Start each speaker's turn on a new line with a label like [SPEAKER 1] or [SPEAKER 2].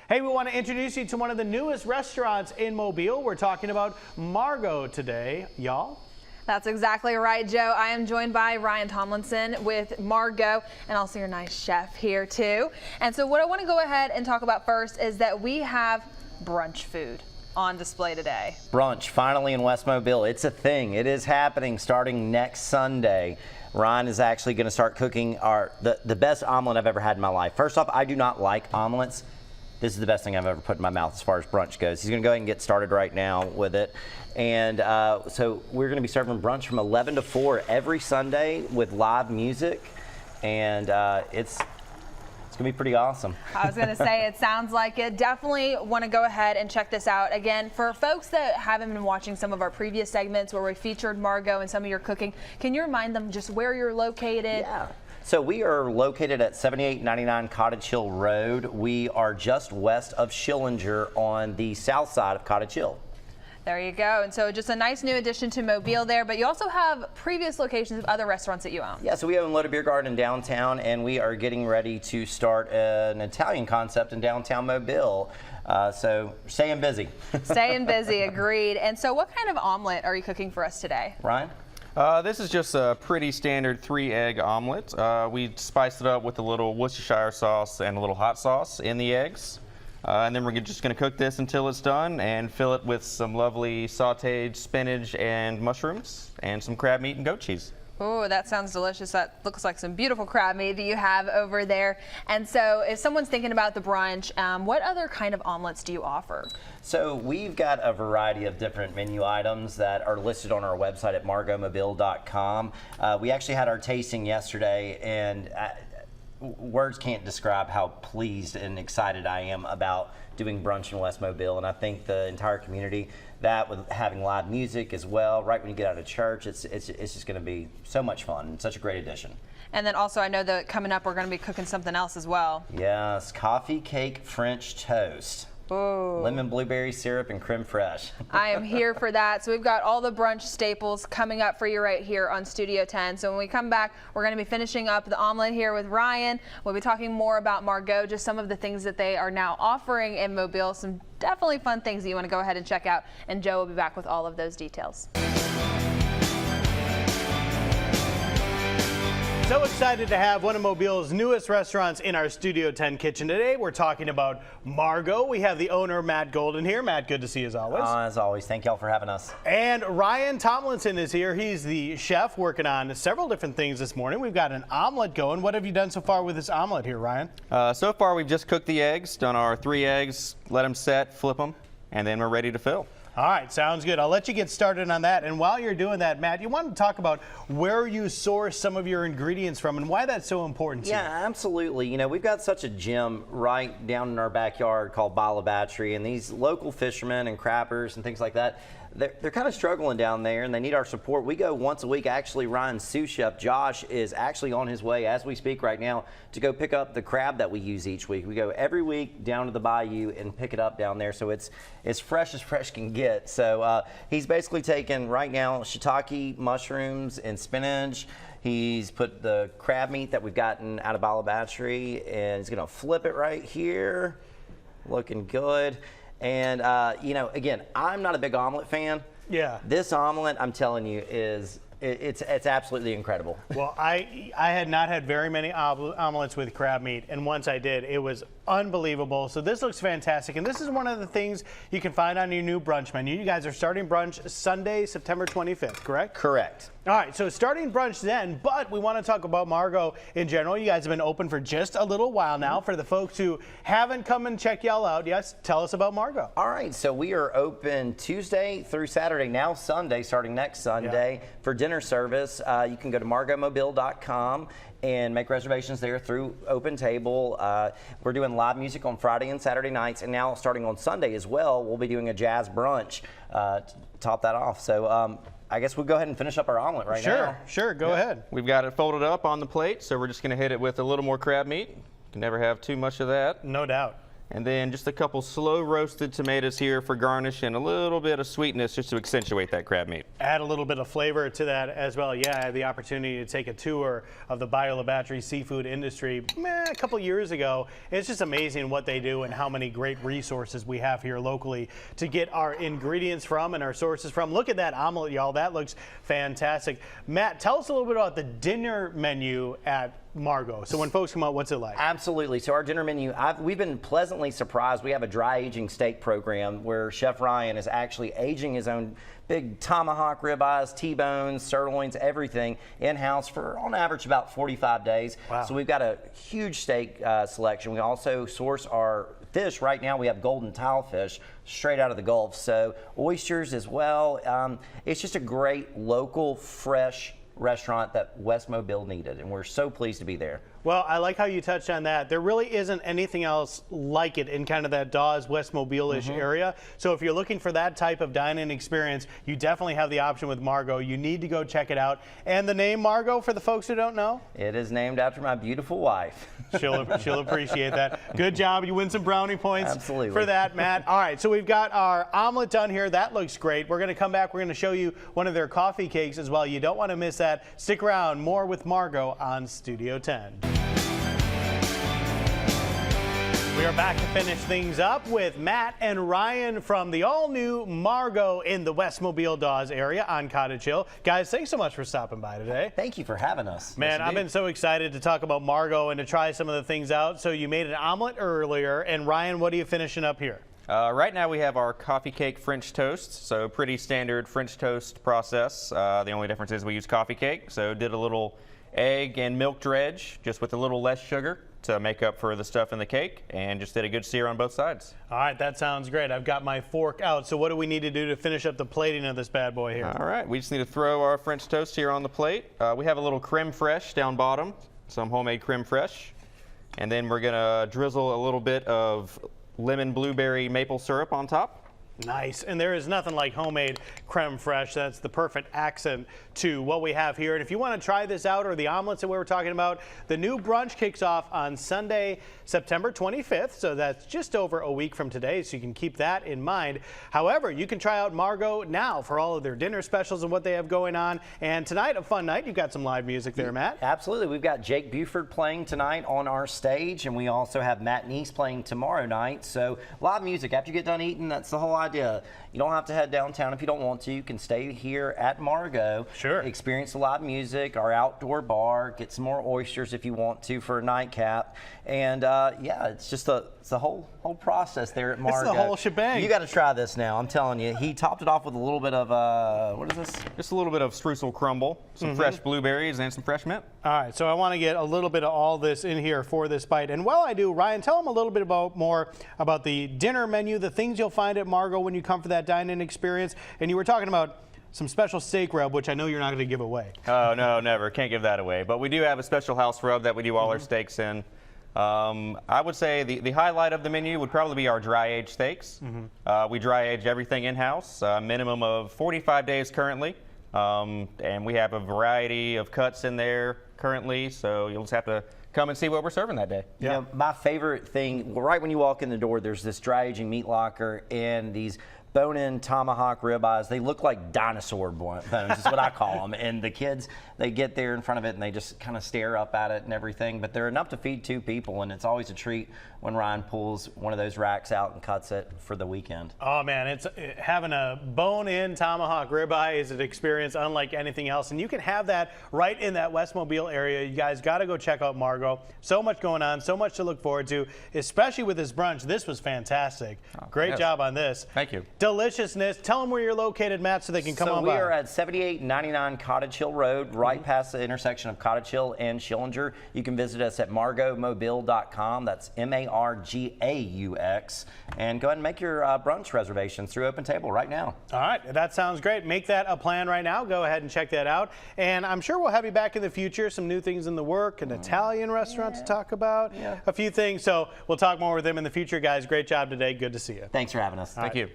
[SPEAKER 1] Hey, we want to introduce you to one of the newest restaurants in Mobile. We're talking about Margot today, y'all.
[SPEAKER 2] That's exactly right, Joe. I am joined by Ryan Tomlinson with Margot and also your nice chef here too. And so what I want to go ahead and talk about first is that we have brunch food on display today.
[SPEAKER 3] Brunch finally in West Mobile. It's a thing. It is happening starting next Sunday. Ryan is actually going to start cooking the best omelet I've ever had in my life. First off, I do not like omelets. This is the best thing I've ever put in my mouth as far as brunch goes. He's going to go ahead and get started right now with it. And so we're going to be serving brunch from 11 to 4 every Sunday with live music. And it's going to be pretty awesome.
[SPEAKER 2] I was going to say, it sounds like it. Definitely want to go ahead and check this out. Again, for folks that haven't been watching some of our previous segments where we featured Margot and some of your cooking, can you remind them just where you're located?
[SPEAKER 3] Yeah. So we are located at 7899 Cottage Hill Road. We are just west of Schillinger on the south side of Cottage Hill.
[SPEAKER 2] There you go. And so just a nice new addition to Mobile there, but you also have previous locations of other restauants that you own.
[SPEAKER 3] Yeah, so we own Loaded Beer Garden in downtown, and we are getting ready to start an Italian concept in downtown Mobile. So staying busy.
[SPEAKER 2] Staying busy, agreed. And so what kind of omelet are you cooking for us today?
[SPEAKER 3] Ryan?
[SPEAKER 4] This is just a pretty standard 3-egg omelet. We spiced it up with a little Worcestershire sauce and a little hot sauce in the eggs. And then we're just going to cook this until it's done and fill it with some lovely sauteed spinach and mushrooms and some crab meat and goat cheese.
[SPEAKER 2] Oh, that sounds delicious. That looks like some beautiful crab meat that you have over there. And so if someone's thinking about the brunch, what other kind of omelets do you offer?
[SPEAKER 3] So we've got a variety of different menu items that are listed on our website at margotmobile.com. We actually had our tasting yesterday, and words can't describe how pleased and excited I am about doing brunch in West Mobile, and I think the entire community, that with having live music as well, right when you get out of church, it's just going to be so much fun and such a great addition.
[SPEAKER 2] And then also I know that coming up we're going to be cooking something else as well.
[SPEAKER 3] Yes, coffee cake French toast.
[SPEAKER 2] Ooh.
[SPEAKER 3] Lemon blueberry syrup and creme fraiche.
[SPEAKER 2] I am here for that. So we've got all the brunch staples coming up for you right here on Studio 10. So when we come back, we're going to be finishing up the omelet here with Ryan. We'll be talking more about Margot, just some of the things that they are now offering in Mobile. Some definitely fun things that you want to go ahead and check out. And Joe will be back with all of those details.
[SPEAKER 1] So excited to have one of Mobile's newest restaurants in our Studio 10 kitchen today. We're talking about Margot. We have the owner, Matt Golden, here. Matt, good to see you as always.
[SPEAKER 3] As always, thank y'all for having us.
[SPEAKER 1] And Ryan Tomlinson is here. He's the chef working on several different things this morning. We've got an omelet going. What have you done so far with this omelet here, Ryan?
[SPEAKER 4] So far we've just cooked the eggs, done our 3 eggs, let them set, flip them, and then we're ready to fill.
[SPEAKER 1] All right, sounds good. I'll let you get started on that. And while you're doing that, Matt, you want to talk about where you source some of your ingredients from and why that's so important to you.
[SPEAKER 3] Yeah, absolutely. You know, we've got such a gem right down in our backyard called Balabatry, and these local fishermen and crabbers and things like that, they're kind of struggling down there and they need our support. We go once a week. Actually, Ryan's sous chef, Josh, is actually on his way as we speak right now to go pick up the crab that we use each week. We go every week down to the bayou and pick it up down there, so it's as fresh can get. So he's basically taken right now shiitake, mushrooms, and spinach. He's put the crab meat that we've gotten out of Balabatry, and he's going to flip it right here. Looking good. And, you know, again, I'm not a big omelet fan.
[SPEAKER 1] Yeah.
[SPEAKER 3] This omelet, I'm telling you, it's absolutely incredible.
[SPEAKER 1] Well, I had not had very many omelets with crab meat, and once I did, it was unbelievable. So this looks fantastic, and this is one of the things you can find on your new brunch menu. You guys are starting brunch Sunday, September 25th, correct?
[SPEAKER 3] Correct.
[SPEAKER 1] All right, so starting brunch then, but we want to talk about Margot in general. You guys have been open for just a little while now. For the folks who haven't come and checked y'all out, yes, tell us about Margot.
[SPEAKER 3] All right, so we are open Tuesday through Saturday, now Sunday, starting next Sunday, for dinner service. You can go to margotmobile.com and make reservations there through Open Table. We're doing live music on Friday and Saturday nights, and now starting on Sunday as well, we'll be doing a jazz brunch to top that off. So I guess we'll go ahead and finish up our omelet right now.
[SPEAKER 1] Sure, go ahead.
[SPEAKER 4] We've got it folded up on the plate, so we're just going to hit it with a little more crab meat. You can never have too much of that.
[SPEAKER 1] No doubt.
[SPEAKER 4] And then just a couple slow roasted tomatoes here for garnish and a little bit of sweetness just to accentuate that crab meat.
[SPEAKER 1] Add a little bit of flavor to that as well. Yeah, I had the opportunity to take a tour of the Bayou La Batterie seafood industry a couple years ago. It's just amazing what they do and how many great resources we have here locally to get our ingredients from and our sources from. Look at that omelet, y'all. That looks fantastic. Matt, tell us a little bit about the dinner menu at Margot. So when folks come out, what's it like?
[SPEAKER 3] Absolutely. So our dinner menu, we've been pleasantly surprised. We have a dry aging steak program where Chef Ryan is actually aging his own big tomahawk ribeyes, T-bones, sirloins, everything in-house for on average about 45 days.
[SPEAKER 1] Wow. So
[SPEAKER 3] we've got a huge steak selection. We also source our fish. Right now we have golden tile fish straight out of the Gulf. So oysters as well. It's just a great local fresh restaurant that West Mobile needed, and we're so pleased to be there.
[SPEAKER 1] Well, I like how you touched on that. There really isn't anything else like it in kind of that Dawes, West Mobile-ish area. So if you're looking for that type of dine-in experience, you definitely have the option with Margot. You need to go check it out. And the name Margot, for the folks who don't know?
[SPEAKER 3] It is named after my beautiful wife.
[SPEAKER 1] She'll appreciate that. Good job. You win some brownie points
[SPEAKER 3] Absolutely.
[SPEAKER 1] for that, Matt. All right, so we've got our omelet done here. That looks great. We're going to come back. We're going to show you one of their coffee cakes as well. You don't want to miss that. Stick around. More with Margot on Studio 10. We are back to finish things up with Matt and Ryan from the all-new Margot in the West Mobile Dawes area on Cottage Hill. Guys, thanks so much for stopping by today.
[SPEAKER 3] Thank you for having us.
[SPEAKER 1] Man,
[SPEAKER 3] Yes,
[SPEAKER 1] I've been so excited to talk about Margot and to try some of the things out. So you made an omelet earlier, and Ryan, what are you finishing up here?
[SPEAKER 4] Right now we have our coffee cake French toast, so pretty standard French toast process. The only difference is we use coffee cake, so did a little egg and milk dredge, just with a little less sugar to make up for the stuff in the cake, and just did a good sear on both sides.
[SPEAKER 1] All right, that sounds great. I've got my fork out. So what do we need to do to finish up the plating of this bad boy here?
[SPEAKER 4] All right, we just need to throw our French toast here on the plate. We have a little creme fraiche down bottom, some homemade creme fraiche, and then we're gonna drizzle a little bit of lemon blueberry maple syrup on top.
[SPEAKER 1] Nice, and there is nothing like homemade creme fraiche. That's the perfect accent to what we have here. And if you want to try this out, or the omelets that we were talking about, the new brunch kicks off on Sunday, September 25th. So that's just over a week from today, so you can keep that in mind. However, you can try out Margot now for all of their dinner specials and what they have going on. And tonight, a fun night. You've got some live music there, Matt.
[SPEAKER 3] Absolutely. We've got Jake Buford playing tonight on our stage, and we also have Matt Neese playing tomorrow night. So live music. After you get done eating, that's the whole idea. You don't have to head downtown if you don't want to. You can stay here at Margot.
[SPEAKER 1] Sure.
[SPEAKER 3] Experience the live music, our outdoor bar, get some more oysters if you want to for a nightcap. And yeah, it's just it's the whole process there at Margot.
[SPEAKER 1] It's the whole shebang.
[SPEAKER 3] You got to try this now. I'm telling you. He topped it off with a little bit of what is this?
[SPEAKER 4] Just a little bit of streusel crumble, some fresh blueberries, and some fresh mint.
[SPEAKER 1] All right, so I want to get a little bit of all this in here for this bite. And while I do, Ryan, tell them a little bit more about the dinner menu, the things you'll find at Margot when you come for that dine-in experience. And you were talking about some special steak rub, which I know you're not going to give away.
[SPEAKER 4] Oh, no, never. Can't give that away. But we do have a special house rub that we do all our steaks in. I would say the highlight of the menu would probably be our dry aged steaks. We dry age everything in-house, minimum of 45 days currently. And we have a variety of cuts in there currently, so you'll just have to come and see what we're serving that day.
[SPEAKER 3] You know, my favorite thing, right when you walk in the door, there's this dry aging meat locker and these bone-in tomahawk ribeyes. They look like dinosaur bones, is what I call them. And the kids, they get there in front of it and they just kind of stare up at it and everything. But they're enough to feed 2 people, and it's always a treat when Ryan pulls one of those racks out and cuts it for the weekend.
[SPEAKER 1] Oh man, it's having a bone-in tomahawk ribeye is an experience unlike anything else, and you can have that right in that West Mobile area. You guys got to go check out Margot. So much going on, so much to look forward to, especially with this brunch. This was fantastic. Great job on this.
[SPEAKER 4] Thank you.
[SPEAKER 1] Deliciousness. Tell them where you're located, Matt, so they can come on by.
[SPEAKER 3] So we are at 7899 Cottage Hill Road, right past the intersection of Cottage Hill and Schillinger. You can visit us at margotmobile.com. That's MARGAUX. And go ahead and make your brunch reservations through Open Table right now.
[SPEAKER 1] All right, that sounds great. Make that a plan right now. Go ahead and check that out. And I'm sure we'll have you back in the future. Some new things in the work, an Italian restaurant to talk about, a few things. So we'll talk more with them in the future, guys. Great job today. Good to see you.
[SPEAKER 3] Thanks for having us.
[SPEAKER 4] Thank you.